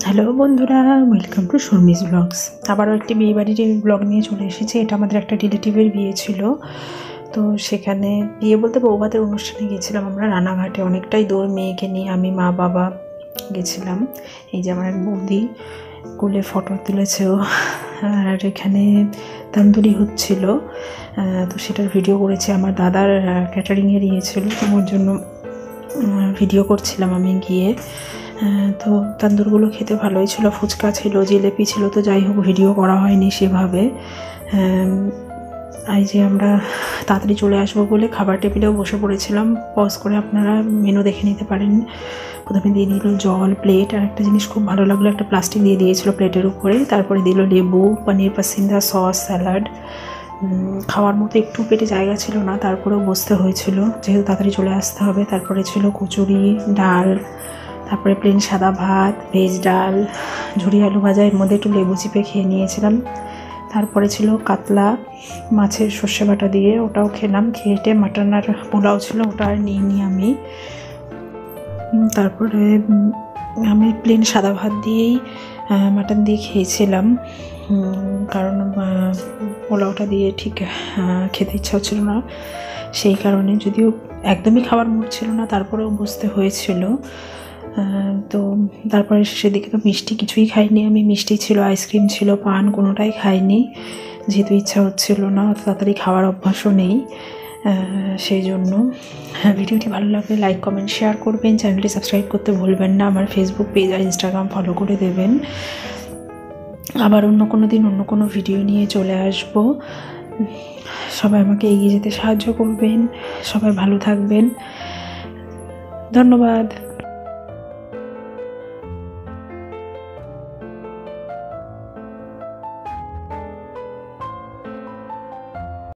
Hello বন্ধুরা, welcome to Sharmi's blogs. আবারও একটি বিয়েবাড়ির ব্লগ নিয়ে চলে এসেছি। এটা আমাদের একটা রিলেটিভের বিয়ে ছিল। তো সেখানে বিয়ে বলতে বৌভাতের অনুষ্ঠানে গিয়েছিলাম আমরা রানাঘাটে। অনেকটাই দূর, মেয়েকে নিয়ে আমি মা বাবা গেছিলাম। এই যে আমার এক বৌদি কোলে ফটো তুলেছেও। আর এখানে তান্দুরি হচ্ছিল, তো সেটার ভিডিও করেছি। আমার দাদার ক্যাটারিংয়ের ইয়ে ছিল, তো ওর জন্য ভিডিও করছিলাম আমি গিয়ে। তো তান্দুরগুলো খেতে ভালোই ছিল, ফুচকা ছিল, জিলেপি ছিল। তো যাই হোক, ভিডিও করা হয়নি সেভাবে। এই যে আমরা তাড়াতাড়ি চলে আসবো বলে খাবার টেবিলেও বসে পড়েছিলাম। পজ করে আপনারা মেনু দেখে নিতে পারেন। প্রথমে দিয়ে দিল জল, প্লেট, আর একটা জিনিস খুব ভালো লাগলো, একটা প্লাস্টিক দিয়ে দিয়েছিল প্লেটের উপরে। তারপরে দিল লেবু, পনির পাসিন্দা, সস, স্যালাড। খাওয়ার মতো একটু পেটে জায়গা ছিল না, তারপরেও বসতে হয়েছিল যেহেতু তাড়াতাড়ি চলে আসতে হবে। তারপরে ছিল কচুরি, ডাল, তারপরে প্লেন সাদা ভাত, ভেজ ডাল, ঝুরি আলু ভাজা, এর মধ্যে একটু লেবু চিপে খেয়ে নিয়েছিলাম। তারপরে ছিল কাতলা মাছের সর্ষে বাটা দিয়ে, ওটাও খেলাম। খেয়ে মাটন আর পোলাও ছিল, ওটা আর নিইনি আমি। তারপরে আমি প্লেন সাদা ভাত দিয়েই মাটন দিয়ে খেয়েছিলাম, কারণ পোলাওটা দিয়ে ঠিক খেতে ইচ্ছা হচ্ছিল না। সেই কারণে, যদিও একদমই খাবার মুড ছিল না, তারপরেও বসতে হয়েছিল। তো তারপরে শেষের দিকে তো মিষ্টি কিছুই খাইনি আমি। মিষ্টি ছিল, আইসক্রিম ছিল, পান, কোনোটাই খাইনি, যেহেতু ইচ্ছা হচ্ছিল না। তাড়াতাড়ি খাওয়ার অভ্যাসও নেই, সেই জন্য। ভিডিওটি ভালো লাগলে লাইক, কমেন্ট, শেয়ার করবেন। চ্যানেলটি সাবস্ক্রাইব করতে ভুলবেন না। আমার ফেসবুক পেজ আর ইনস্টাগ্রাম ফলো করে দেবেন। আবার অন্য কোনো দিন অন্য কোনো ভিডিও নিয়ে চলে আসব। সবাই আমাকে এগিয়ে যেতে সাহায্য করবেন। সবাই ভালো থাকবেন। ধন্যবাদ।